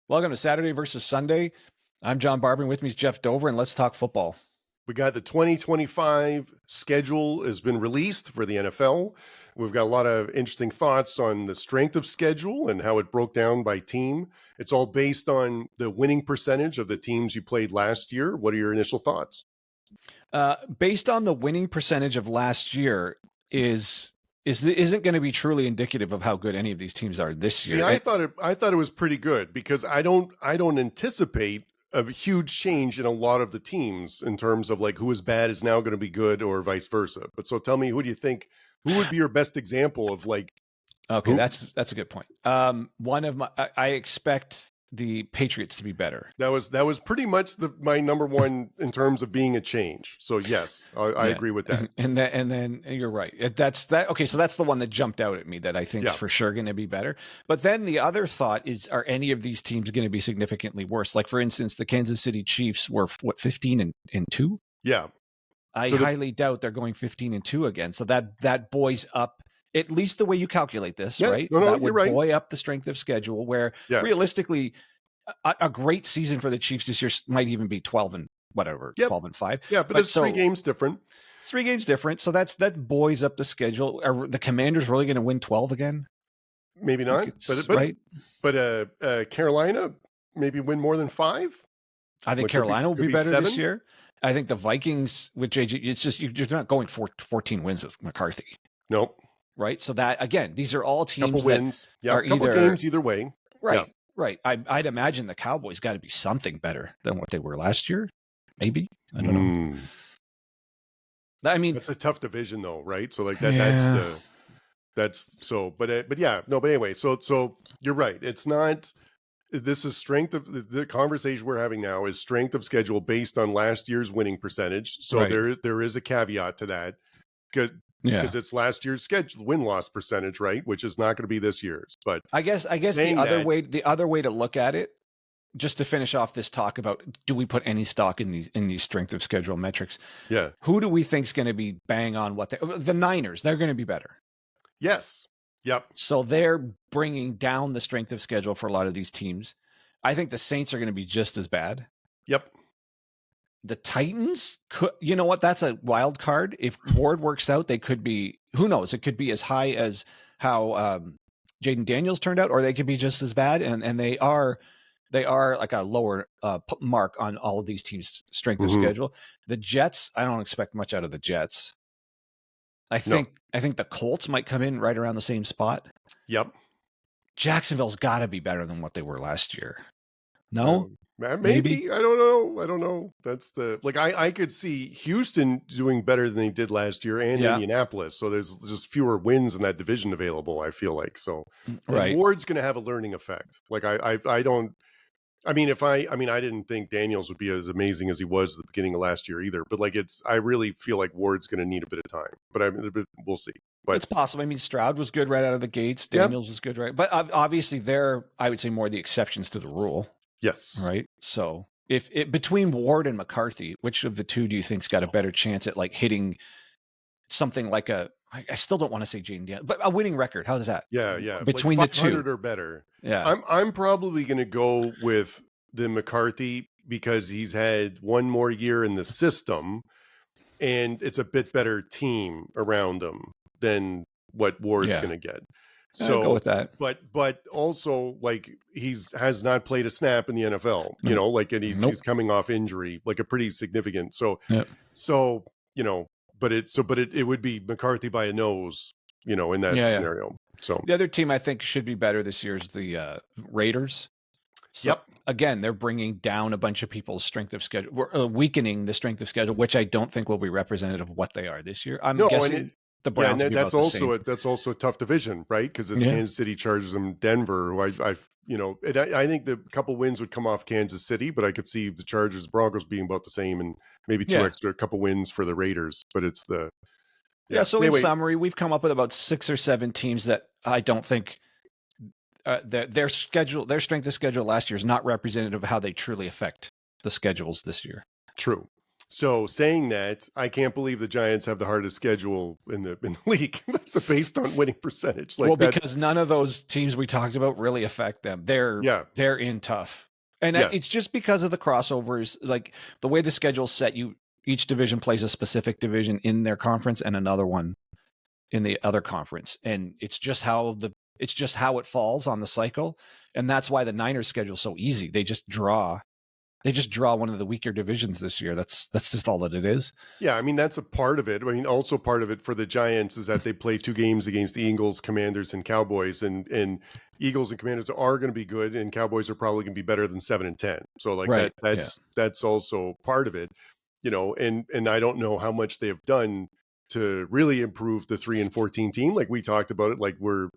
Welcome to Saturday versus Sunday. I'm John Barban. With me is Geoff Dover, and let's talk football. We got the 2025 schedule has been released for the NFL. We've got a lot of interesting thoughts on the strength of schedule and how it broke down by team. It's all based on the winning percentage of the teams you played last year. What are your initial thoughts? Based on the winning percentage of last year, isn't going to be truly indicative of how good any of these teams are this year. See, I thought it was pretty good because I don't anticipate a huge change in a lot of the teams in terms of like who is bad is now going to be good or vice versa. But so tell me, who do you think, who would be your best example of like? Okay, that's a good point. I expect the Patriots to be better. That was pretty much my number one in terms of being a change. So yes, I agree with that. And then you're right. That's that. Okay, so that's the one that jumped out at me that I think is for sure going to be better. But then the other thought is, are any of these teams going to be significantly worse? Like for instance, the Kansas City Chiefs were 15-2. Yeah, I highly doubt they're going 15-2 again. So that buoys up. At least the way you calculate this, right? No, that would you're right. buoy up the strength of schedule, where realistically, a great season for the Chiefs this year might even be 12-5. Yeah, but it's 3 games different. 3 games different. So that buoys up the schedule. Are the Commanders really going to win 12 again? Maybe not. But Carolina maybe win more than 5. I think Carolina will be better 7? This year. I think the Vikings with JJ. It's just you're not going 14 wins with McCarthy. Nope. Right. So that, again, these are all teams couple wins. Are couple games either way. Right. Right. I'd imagine the Cowboys got to be something better than what they were last year. Maybe. I don't know. I mean, that's a tough division though, right? So like but anyway, so you're right. It's not, this is strength of the conversation we're having now is strength of schedule based on last year's winning percentage. So there is a caveat to that. Because it's last year's schedule win-loss percentage, right? Which is not going to be this year's. But I guess the other way to look at it, just to finish off this talk about, do we put any stock in these strength of schedule metrics? Yeah. Who do we think is going to be bang on what the Niners? They're going to be better. Yes. Yep. So they're bringing down the strength of schedule for a lot of these teams. I think the Saints are going to be just as bad. Yep. The Titans could, you know what? That's a wild card. If Ward works out, they could be, who knows? It could be as high as how Jaden Daniels turned out, or they could be just as bad. And they are like a lower mark on all of these teams' strength of schedule. The Jets, I don't expect much out of the Jets. I think the Colts might come in right around the same spot. Yep. Jacksonville's got to be better than what they were last year. No? Maybe. I don't know. That's the, like, I could see Houston doing better than they did last year and Indianapolis. So there's just fewer wins in that division available, I feel like. So Ward's going to have a learning effect. Like I didn't think Daniels would be as amazing as he was at the beginning of last year either, but like I really feel like Ward's going to need a bit of time, but we'll see. But it's possible. I mean, Stroud was good right out of the gates. Daniels was good, right? But obviously they're, I would say, more the exceptions to the rule. Yes. Right. So between Ward and McCarthy, which of the two do you think's got a better chance at like hitting something like I still don't want to say Jaden Daniels, but a winning record? How does that? Yeah. Between like the two or better. Yeah. I'm probably going to go with the McCarthy because he's had one more year in the system and it's a bit better team around him than what Ward's going to get. So I'll go with that. But also like has not played a snap in the NFL, you know, like, and he's coming off injury, like a pretty significant. So, you know, but it would be McCarthy by a nose, you know, in that scenario. So the other team I think should be better this year is the Raiders. So, again, they're bringing down a bunch of people's strength of schedule. We're weakening the strength of schedule, which I don't think will be representative of what they are this year. I'm guessing the Browns. Yeah, and that's also a tough division, right? Because it's Kansas City, Chargers, and Denver. Who I think the couple wins would come off Kansas City, but I could see the Chargers, Broncos being about the same, and maybe a couple wins for the Raiders. But it's the So anyway, in summary, we've come up with about 6 or 7 teams that I don't think. Their strength of schedule last year is not representative of how they truly affect the schedules this year. True. So saying that, I can't believe the Giants have the hardest schedule in the league. That's based on winning percentage. Like Well, that's because none of those teams we talked about really affect them. They're in tough. And yes. it's just because of the crossovers, like the way the schedule's set, each division plays a specific division in their conference and another one in the other conference. And it's just how it falls on the cycle. And that's why the Niners schedule is so easy. They just draw one of the weaker divisions this year. That's just all that it is. Yeah, I mean, that's a part of it. I mean, also part of it for the Giants is that they play 2 games against the Eagles, Commanders, and Cowboys, and Eagles and Commanders are going to be good, and Cowboys are probably going to be better than 7-10. So like right. that's also part of it, and I don't know how much they have done to really improve the 3-14 team. Like we talked about it, like they're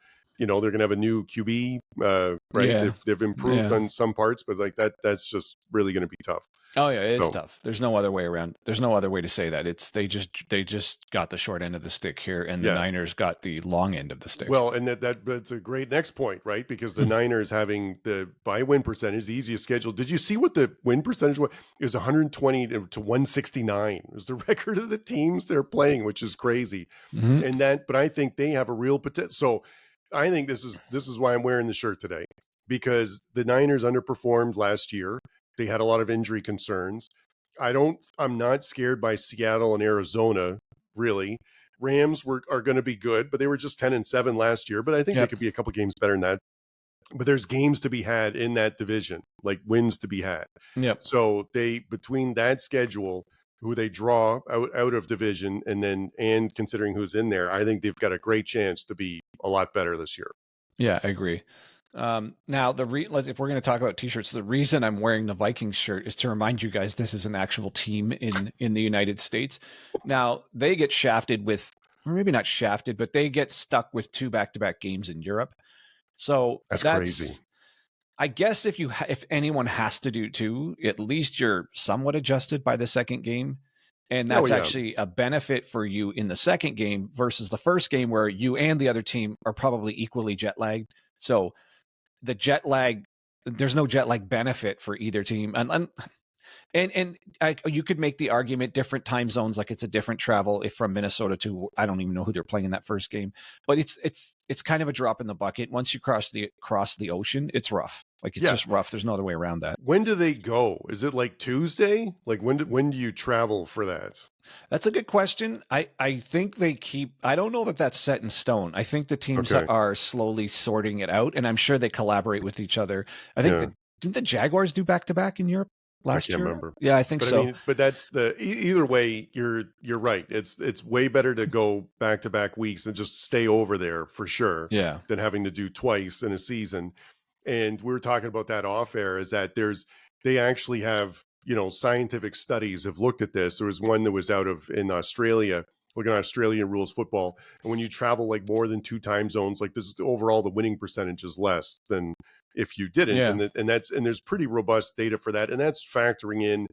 going to have a new QB, right? Yeah. They've improved on some parts, but like that's just really going to be tough. Oh yeah, it's tough. There's no other way around. There's no other way to say that. They just got the short end of the stick here, and the Niners got the long end of the stick. Well, and that's a great next point, right? Because the Niners having the win percentage, the easiest schedule. Did you see what the win percentage was? It was 120 to 169. It was the record of the teams they're playing, which is crazy. Mm-hmm. But I think they have a real potential. So I think this is why I'm wearing the shirt today, because the Niners underperformed last year. They had a lot of injury concerns. I'm not scared by Seattle and Arizona, really. Rams are going to be good, but they were just 10-7 last year. But I think they could be a couple games better than that. But there's games to be had in that division, like wins to be had. Yep. So between that schedule, who they draw out of division, and considering who's in there, I think they've got a great chance to be a lot better this year. Yeah, I agree. Now if we're going to talk about t-shirts, the reason I'm wearing the Vikings shirt is to remind you guys this is an actual team in the United States. Now they get shafted with, or maybe not shafted, but they get stuck with 2 back-to-back games in Europe. So that's crazy. I guess if anyone has to do 2, at least you're somewhat adjusted by the second game. And that's actually a benefit for you in the second game versus the first game where you and the other team are probably equally jet lagged. So the jet lag, there's no jet lag benefit for either team. And you could make the argument different time zones, like it's a different travel if from Minnesota to, I don't even know who they're playing in that first game, but it's kind of a drop in the bucket. Once you cross the ocean, it's rough. Like it's just rough. There's no other way around that. When do they go? Is it like Tuesday? Like when do you travel for that? That's a good question. I think I don't know that that's set in stone. I think the teams are slowly sorting it out, and I'm sure they collaborate with each other. I think didn't the Jaguars do back-to-back in Europe last year? Remember. Yeah, I think so. I mean, but that's either way, you're right. It's way better to go back-to-back weeks and just stay over there for sure. Yeah. Than having to do twice in a season. And we were talking about that off air, is that they actually have, scientific studies have looked at this. There was one that was in Australia, looking at Australian rules football. And when you travel like more than 2 time zones, like this is overall the winning percentage is less than if you didn't. Yeah. And there's pretty robust data for that. And that's factoring in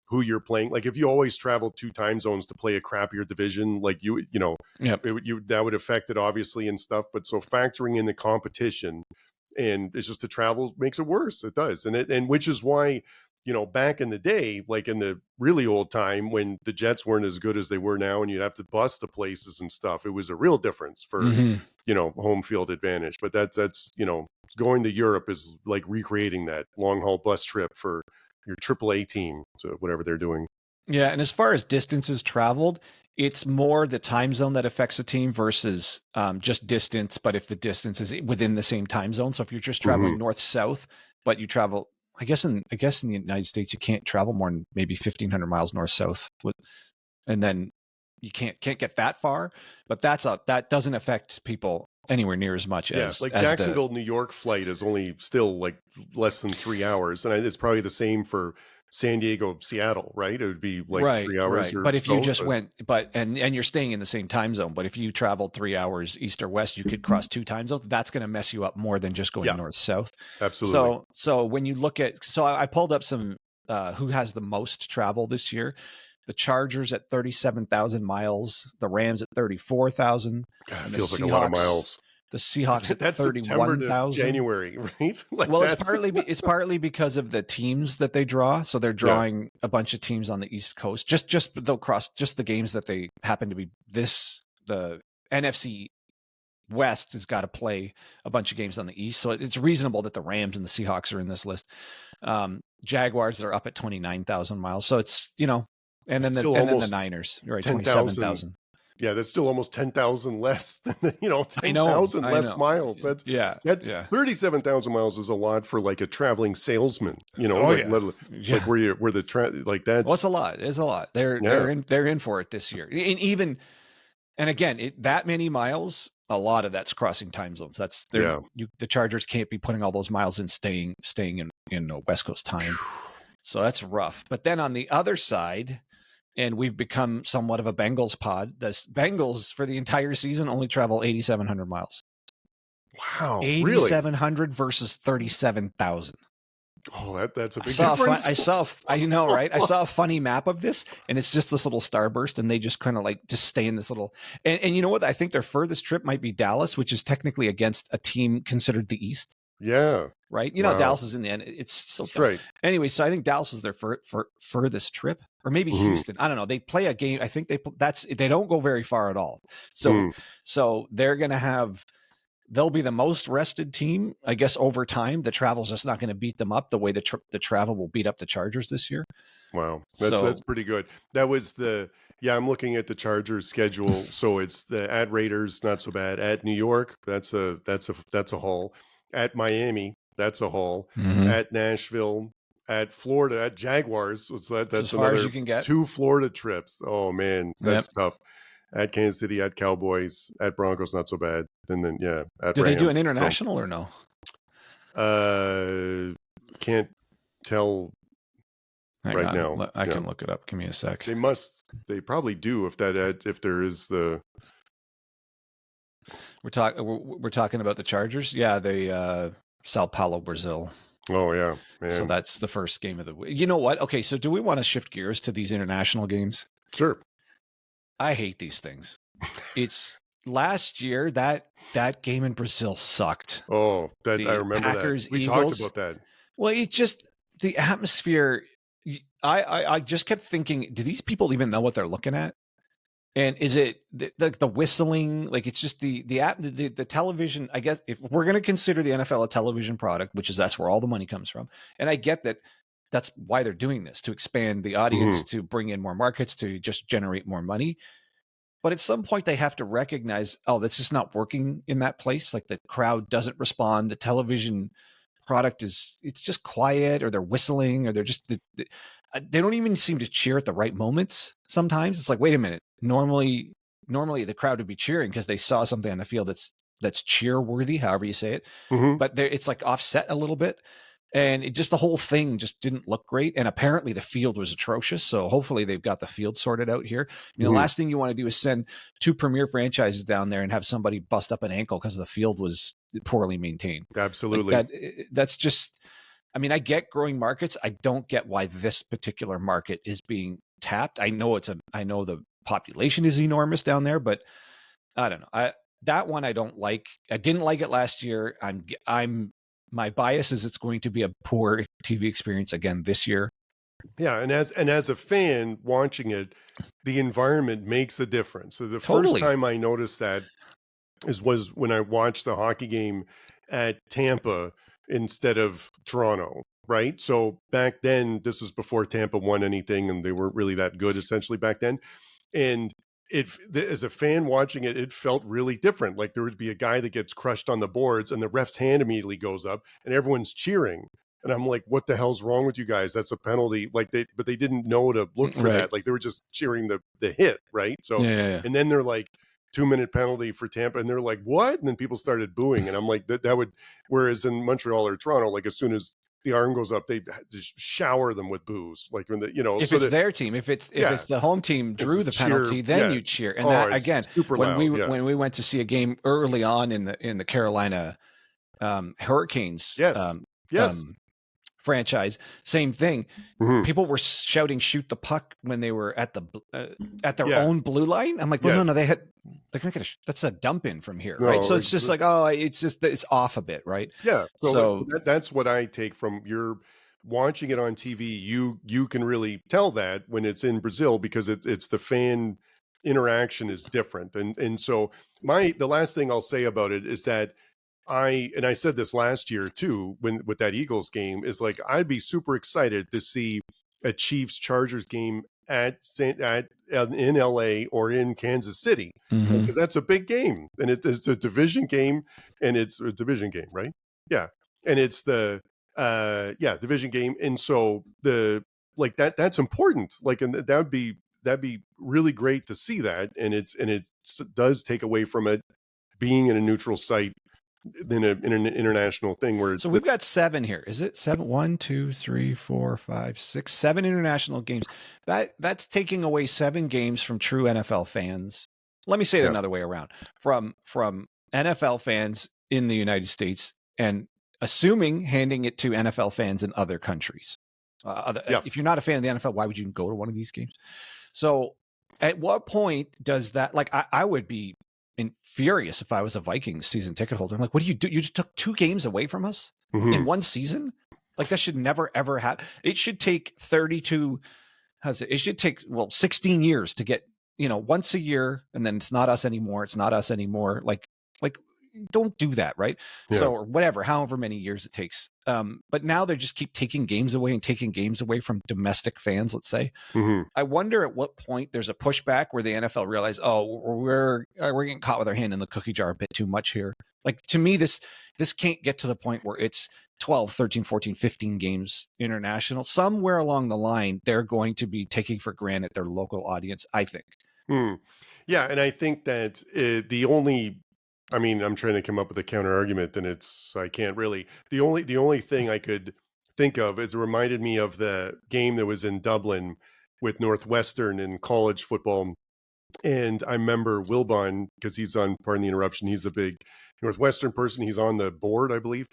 who you're playing. Like if you always travel 2 time zones to play a crappier division, like that would affect it obviously and stuff. But so factoring in the competition, and it's just the travel makes it worse. It does. And which is why, back in the day, like in the really old time when the Jets weren't as good as they were now, and you'd have to bus the places and stuff, it was a real difference for, home field advantage. But that's, going to Europe is like recreating that long haul bus trip for your AAA team to whatever they're doing. Yeah. And as far as distances traveled, it's more the time zone that affects a team versus just distance. But if the distance is within the same time zone, so if you're just traveling north-south, but you travel, I guess in the United States, you can't travel more than maybe 1,500 miles north-south, and then you can't get that far. But that doesn't affect people anywhere near as much as like Jacksonville, New York flight is only still like less than 3 hours, and it's probably the same for San Diego, Seattle, right? It would be like 3 hours. Right. But if you just went, and you're staying in the same time zone, but if you traveled 3 hours east or west, you could cross 2 time zones. That's going to mess you up more than just going north south. Absolutely. So when you look at, I pulled up some who has the most travel this year. The Chargers at 37,000 miles, the Rams at 34,000. It feels like a lot of miles. The Seahawks at That's September to 31,000. January, right? Like well, it's partly because of the teams that they draw. So they're drawing a bunch of teams on the East Coast. Just the games that they happen to be the NFC West has got to play a bunch of games on the East. So it's reasonable that the Rams and the Seahawks are in this list. Jaguars are up at 29,000 miles. So it's, and then the Niners, right? 27,000. Yeah, that's still almost 10,000 less than 10,000 less miles. That's 37,000 miles is a lot for like a traveling salesman. Like where the like that's. Well, it's a lot. It's a lot. They're in for it this year. And again, that many miles, a lot of that's crossing time zones. That's the Chargers can't be putting all those miles in staying in West Coast time. So that's rough. But then on the other side. And we've become somewhat of a Bengals pod. The Bengals for the entire season only travel 8,700 miles. Wow, 8,700 versus 37,000. Oh, that's a big difference. I know, right? I saw a funny map of this, and it's just this little starburst, and they just kind of just stay in this little. And you know what? I think their furthest trip might be Dallas, which is technically against a team considered the East. Yeah. Right. Dallas is in the end. It's so right. Anyway, so I think Dallas is their furthest trip, or maybe Houston. I don't know. They play a game. I think they don't go very far at all. So they're going to they'll be the most rested team, I guess, over time. The travel's just not going to beat them up the way the travel will beat up the Chargers this year. Wow. That's pretty good. That was I'm looking at the Chargers schedule. So it's at Raiders, not so bad. At New York, that's a haul. At Miami, that's a haul. At Nashville, at Florida, at Jaguars. So that's as far as you can get. 2 Florida trips. Oh man, that's tough. At Kansas City, at Cowboys, at Broncos, not so bad. And then at do Rams, they do an international or no? Can't tell now. I can look it up. Give me a sec. They probably do if there is the. We're talking about the Chargers. Yeah, they Sao Paulo, Brazil. Oh yeah, man. So that's the first game of the week. You know what? Okay, so do we want to shift gears to these international games? Sure. I hate these things. It's last year that game in Brazil sucked. Oh, I remember Packers, that. We Eagles. talked about that. Well, it just the atmosphere. I just kept thinking, do these people even know what they're looking at? And is it the whistling? Like it's just the television. I guess if we're going to consider the NFL a television product, that's where all the money comes from, and I get that. That's why they're doing this, to expand the audience, to bring in more markets, to just generate more money. But at some point they have to recognize, this is not working in that place. Like the crowd doesn't respond. The television product it's just quiet, or they're whistling, or they're just, they don't even seem to cheer at the right moments. Sometimes it's like, wait a minute. Normally the crowd would be cheering because they saw something on the field that's cheer worthy, however you say it. But it's like offset a little bit. And the whole thing just didn't look great. And apparently the field was atrocious. So hopefully they've got the field sorted out here. The last thing you want to do is send 2 premier franchises down there and have somebody bust up an ankle because the field was poorly maintained. Absolutely. That's just, I get growing markets. I don't get why this particular market is being tapped. I know the population is enormous down there, but I don't know. That one I don't like. I didn't like it last year. My bias is it's going to be a poor TV experience again this year. Yeah, and as a fan watching it, the environment makes a difference. So the first time I noticed that was when I watched the hockey game at Tampa instead of Toronto, right? So back then, this was before Tampa won anything, and they weren't really that good essentially back then. And as a fan watching it, it felt really different. Like there would be a guy that gets crushed on the boards and the ref's hand immediately goes up and everyone's cheering. And I'm like, what the hell's wrong with you guys? That's a penalty. But they didn't know to look for that. Like they were just cheering the hit. Right. So, and then they're like 2-minute penalty for Tampa and they're like, what? And then people started booing. And I'm like, that would, whereas in Montreal or Toronto, like as soon as the arm goes up, they just shower them with boos. Like when if it's their team, if it's the home team drew the penalty, then you cheer. And that again, when we went to see a game early on in the Carolina Hurricanes, franchise. Same thing. Mhm. People were shouting "shoot the puck" when they were at their Yeah. own blue line. I'm like, well, Yes. no, they're gonna get that's a dump in from here, No, right? So it's just like, oh, it's off a bit, right? Yeah. So That's what I take from your watching it on TV. You can really tell that when it's in Brazil because it's the fan interaction is different. And so the last thing I'll say about it is that I said this last year too, with that Eagles game, is like I'd be super excited to see a Chiefs Chargers game in LA or in Kansas City, because that's a big game and it's a division game, and it's a division game, right? Yeah, and it's the division game, and so that's important. Like, and that'd be really great to see that, and it does take away from it being in a neutral site in an international thing where so we've got 7 here. Is it 7? 1, 2, 3, 4, 5, 6, 7 international games. That's taking away 7 games from true NFL fans. Let me say it another way around. From NFL fans in the United States, and handing it to NFL fans in other countries. If you're not a fan of the NFL, why would you go to one of these games? So at what point does that, like, I would be furious if I was a Vikings season ticket holder. I'm like, what do? You just took 2 games away from us in one season? Like, that should never, ever happen. It should take 32, it should take, 16 years to get, once a year, and then it's not us anymore. It's not us anymore. Like, don't do that, right? Yeah. So, or whatever, however many years it takes. But now they just keep taking games away from domestic fans, let's say. I wonder at what point there's a pushback where the NFL realize, oh, we're getting caught with our hand in the cookie jar a bit too much here. Like, to me, this can't get to the point where it's 12, 13, 14, 15 games international. Somewhere along the line, they're going to be taking for granted their local audience, I think. Yeah, and I think that I'm trying to come up with a counter argument, and I can't really. The only thing I could think of is it reminded me of the game that was in Dublin with Northwestern in college football. And I remember Wilbon, because pardon the interruption, he's a big Northwestern person. He's on the board, I believe.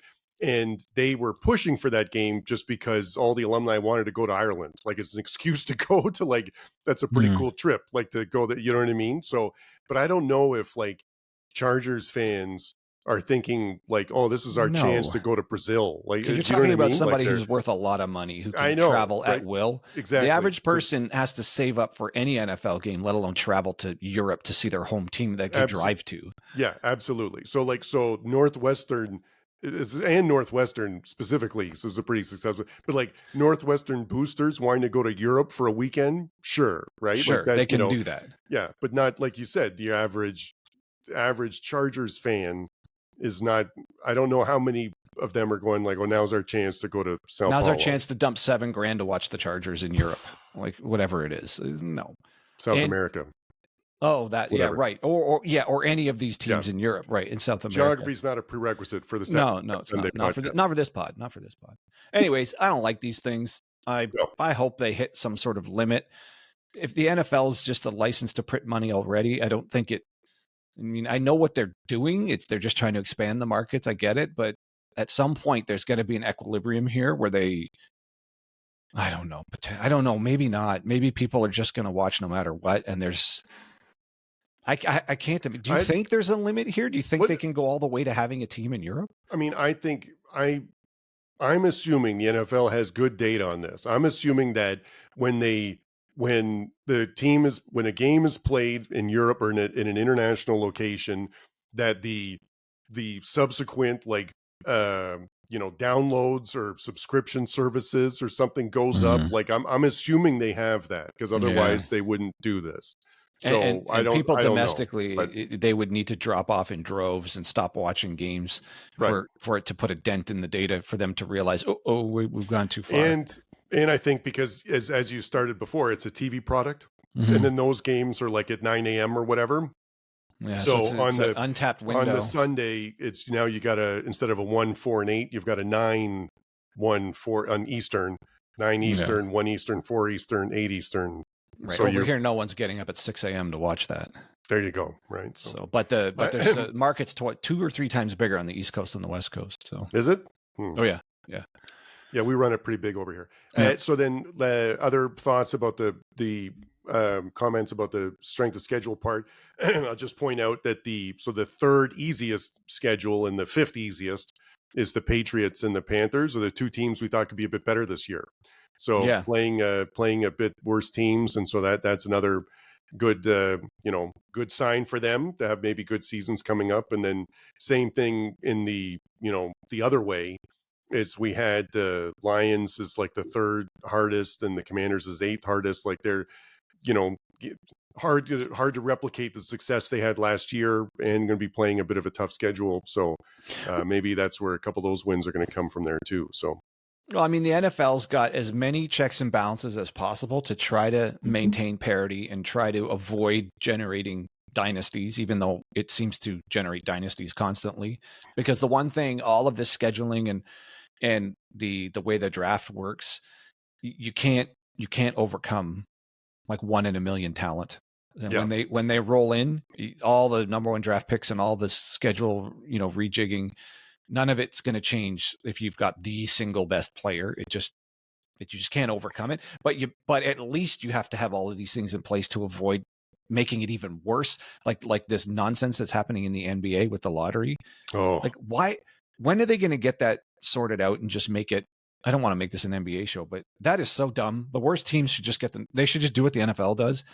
And they were pushing for that game just because all the alumni wanted to go to Ireland. Like, it's an excuse to go to, like, that's a pretty cool trip, like, to go that, you know what I mean? So, but I don't know if, like, Chargers fans are thinking, like, oh, this is our chance to go to Brazil. Like, you're talking about somebody who's worth a lot of money, who can travel at will. Exactly. The average person has to save up for any NFL game, let alone travel to Europe to see their home team that they drive to. Yeah, absolutely. So Northwestern and Northwestern specifically, so is a pretty successful, but like Northwestern boosters wanting to go to Europe for a weekend, sure, right? Sure, like that, they can do that. Yeah, but not, like you said, the average Chargers fan is not. I don't know how many of them are going like, oh, now's our chance to go to Sao Paulo. Now's our chance to dump $7,000 to watch the Chargers in Europe, like whatever it is. No, South America. Oh, that, whatever. Yeah, right. Or any of these teams in Europe, right, in South America. Geography is not a prerequisite for the No, it's not for this pod. Not for this pod. Anyways, I don't like these things. I hope they hit some sort of limit. If the NFL is just a license to print money already, I don't think it. I mean, I know what they're doing. They're just trying to expand the markets. I get it, but at some point, there's got to be an equilibrium here where they. I don't know. Maybe not. Maybe people are just going to watch no matter what, and there's. I can't. Do you think there's a limit here? Do you think they can go all the way to having a team in Europe? I mean, I think I'm assuming the NFL has good data on this. I'm assuming that when a game is played in Europe or in an international location, that the subsequent downloads or subscription services or something goes up. Like, I'm assuming they have that, because otherwise they wouldn't do this. So and I don't. People I don't domestically, know, but they would need to drop off in droves and stop watching games for it to put a dent in the data for them to realize, we've gone too far. And I think because as you started before, it's a TV product, and then those games are like at 9 a.m. or whatever. Yeah, so it's on the untapped window. On the Sunday, it's now you got instead of a 1, 4, and 8, you've got a 9, 1, 4 on Eastern, 9 Eastern, 1 Eastern, 4 Eastern, 8 Eastern. Right. So over here, no one's getting up at 6 a.m. to watch that. There you go. Right. But there's markets 2 or 3 times bigger on the East Coast than the West Coast. So is it? Oh yeah. Yeah, we run it pretty big over here. Yeah. So then other thoughts about the comments about the strength of schedule part. I'll just point out that the third easiest schedule and the fifth easiest is the Patriots and the Panthers, are the two teams we thought could be a bit better this year. So Yeah. playing a bit worse teams, and so that's another good good sign for them to have maybe good seasons coming up. And then same thing in the the other way is we had the Lions is like the third hardest and the Commanders is eighth hardest. Like they're hard to replicate the success they had last year, and going to be playing a bit of a tough schedule. So maybe that's where a couple of those wins are going to come from there too. So well, I mean, the NFL's got as many checks and balances as possible to try to maintain parity and try to avoid generating dynasties, even though it seems to generate dynasties constantly. Because the one thing, all of this scheduling and the way the draft works, you can't overcome like 1 in a million talent. And when they roll in all the number one draft picks and all this schedule, rejigging, none of it's going to change if you've got the single best player. You just can't overcome it. But at least you have to have all of these things in place to avoid making it even worse. Like this nonsense that's happening in the NBA with the lottery. Oh, like why? When are they going to get that sorted out and just make it? I don't want to make this an NBA show, but that is so dumb. The worst teams should just they should just do what the NFL does.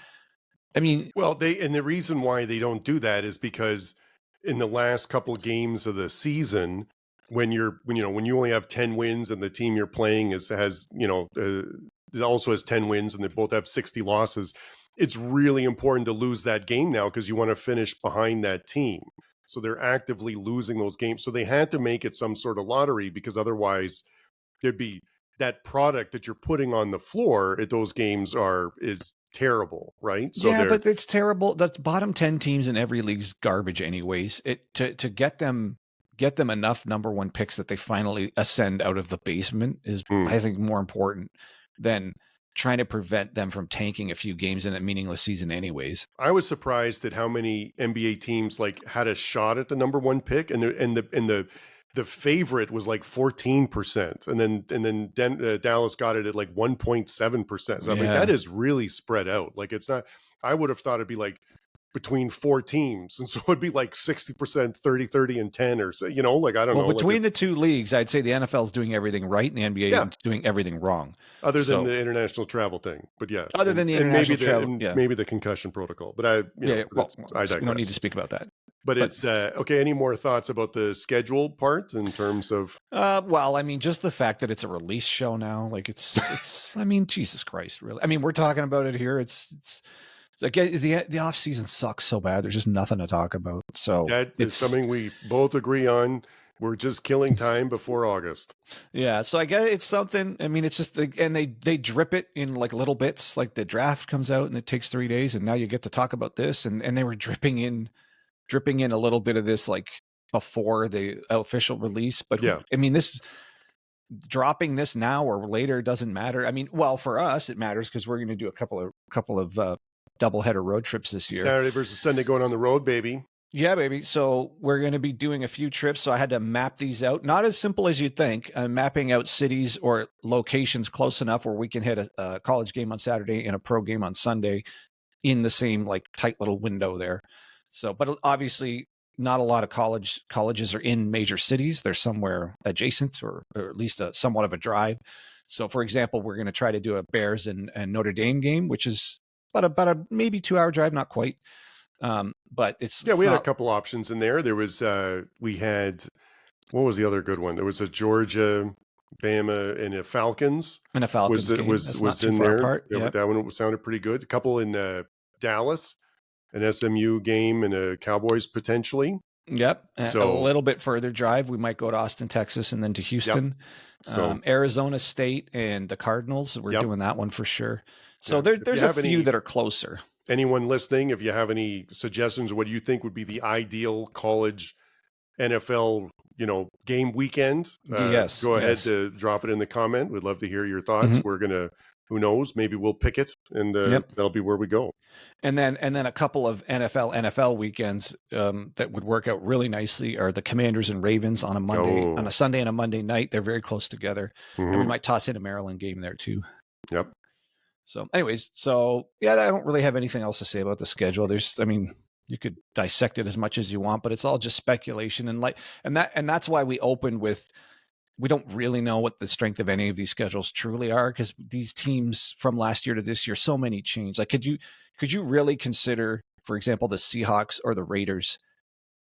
I mean, well, the reason why they don't do that is because in the last couple of games of the season, when you only have 10 wins and the team you're playing also has 10 wins and they both have 60 losses, it's really important to lose that game now because you want to finish behind that team. So they're actively losing those games. So they had to make it some sort of lottery, because otherwise there'd be that product that you're putting on the floor at those games is terrible, right? So yeah, but it's terrible. The bottom 10 teams in every league's garbage anyways. To get them enough number one picks that they finally ascend out of the basement is I think more important than trying to prevent them from tanking a few games in a meaningless season anyways. I was surprised at how many NBA teams had a shot at the number one pick, and the favorite was like 14%, and then Dallas got it at like 1.7%. So I'm like, that is really spread out. Like, it's not. I would have thought it'd be like between four teams, and so it'd be like 60%, 30 and 10, or so. I don't know. Between the two leagues, I'd say the NFL is doing everything right, and the NBA is doing everything wrong. Other than the international travel thing, but yeah. Other than the international travel, maybe the concussion protocol. But I digress. We don't need to speak about that. But it's okay. Any more thoughts about the schedule part in terms of? Well, I mean, just the fact that it's a release show now, like it's. I mean, Jesus Christ, really. I mean, we're talking about it here. It's again, the off season sucks so bad. There's just nothing to talk about. So that is something we both agree on. We're just killing time before August. Yeah, so I guess it's something. I mean, it's just and they drip it in like little bits. Like the draft comes out and it takes 3 days, and now you get to talk about this, and they were dripping in a little bit of this like before the official release. But yeah, I mean, this dropping this now or later doesn't matter. I mean, well, for us it matters because we're going to do a couple of doubleheader road trips this year. Saturday versus Sunday, going on the road, baby. Yeah, baby. So we're going to be doing a few trips. So I had to map these out. Not as simple as you'd think. I'm mapping out cities or locations close enough where we can hit a college game on Saturday and a pro game on Sunday in the same like tight little window there. So, but obviously not a lot of colleges are in major cities. They're somewhere adjacent or at least somewhat of a drive. So for example, we're going to try to do a Bears and Notre Dame game, which is about a maybe 2-hour drive, not quite. But we had a couple options in there. There was we had, what was the other good one? There was a Georgia, Bama, and a Falcons. And a Falcons game. Was in there. That one sounded pretty good. A couple in Dallas, an SMU game, and a Cowboys potentially. Yep. So a little bit further drive, we might go to Austin, Texas, and then to Houston. Yep. So Arizona State and the Cardinals. We're doing that one for sure. So there's a few that are closer. Anyone listening, if you have any suggestions, what do you think would be the ideal college NFL, game weekend? Go ahead to drop it in the comment. We'd love to hear your thoughts. Mm-hmm. We're going to who knows? Maybe we'll pick it, and that'll be where we go. And then a couple of NFL weekends that would work out really nicely are the Commanders and Ravens on a Monday, on a Sunday and a Monday night. They're very close together, and we might toss in a Maryland game there too. Yep. So, anyways, I don't really have anything else to say about the schedule. You could dissect it as much as you want, but it's all just speculation, and that's why we opened with, we don't really know what the strength of any of these schedules truly are, because these teams from last year to this year, so many change. Like, could you really consider, for example, the Seahawks or the Raiders?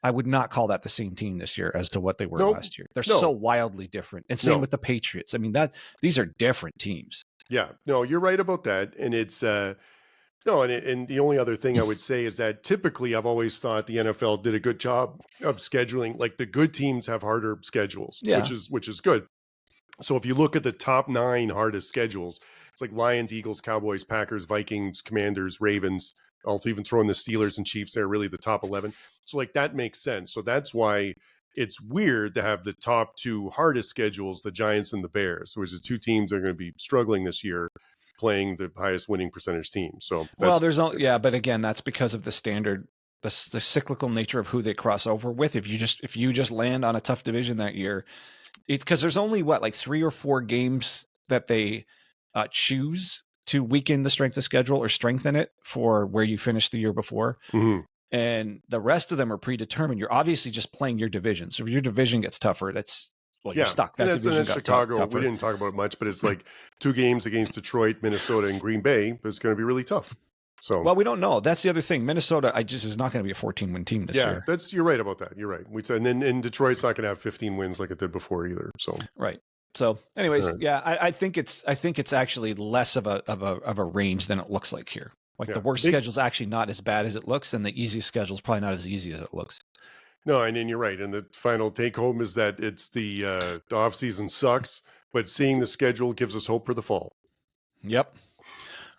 I would not call that the same team this year as to what they were last year. They're so wildly different. And same with the Patriots. I mean, these are different teams. Yeah, no, you're right about that. And it's, and the only other thing I would say is that typically I've always thought the NFL did a good job of scheduling. Like, the good teams have harder schedules, which is good. So if you look at the top 9 hardest schedules, it's like Lions, Eagles, Cowboys, Packers, Vikings, Commanders, Ravens. I'll even throw in the Steelers and Chiefs there, really the top 11. So like that makes sense. So that's why it's weird to have the top 2 hardest schedules, the Giants and the Bears, which is 2 teams that are going to be struggling this year, playing the highest winning percentage team. So but again, that's because of the standard, the cyclical nature of who they cross over with. If you just land on a tough division that year, because there's only 3 or 4 games that they choose to weaken the strength of schedule or strengthen it for where you finished the year before. Mm-hmm. And the rest of them are predetermined. You're obviously just playing your division. So if your division gets tougher, you're stuck. That and that's Chicago. We didn't talk about it much, but it's like 2 games against Detroit, Minnesota, and Green Bay is going to be really tough. So, well, we don't know. That's the other thing. Minnesota, is not going to be a 14-win team this year. Yeah, you're right about that. You're right. We said, and Detroit's not going to have 15 wins like it did before either. So, right. So, anyways, I think it's actually less of a range than it looks like here. The worst schedule is actually not as bad as it looks, and the easiest schedule is probably not as easy as it looks. No, and then you're right. And the final take home is that it's the off season sucks, but seeing the schedule gives us hope for the fall. Yep.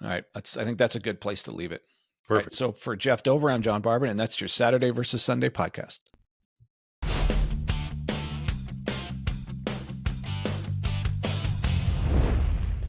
All right. I think that's a good place to leave it. Perfect. Right, so for Geoff Dover, I'm Jon Barban, and that's your Saturday versus Sunday podcast.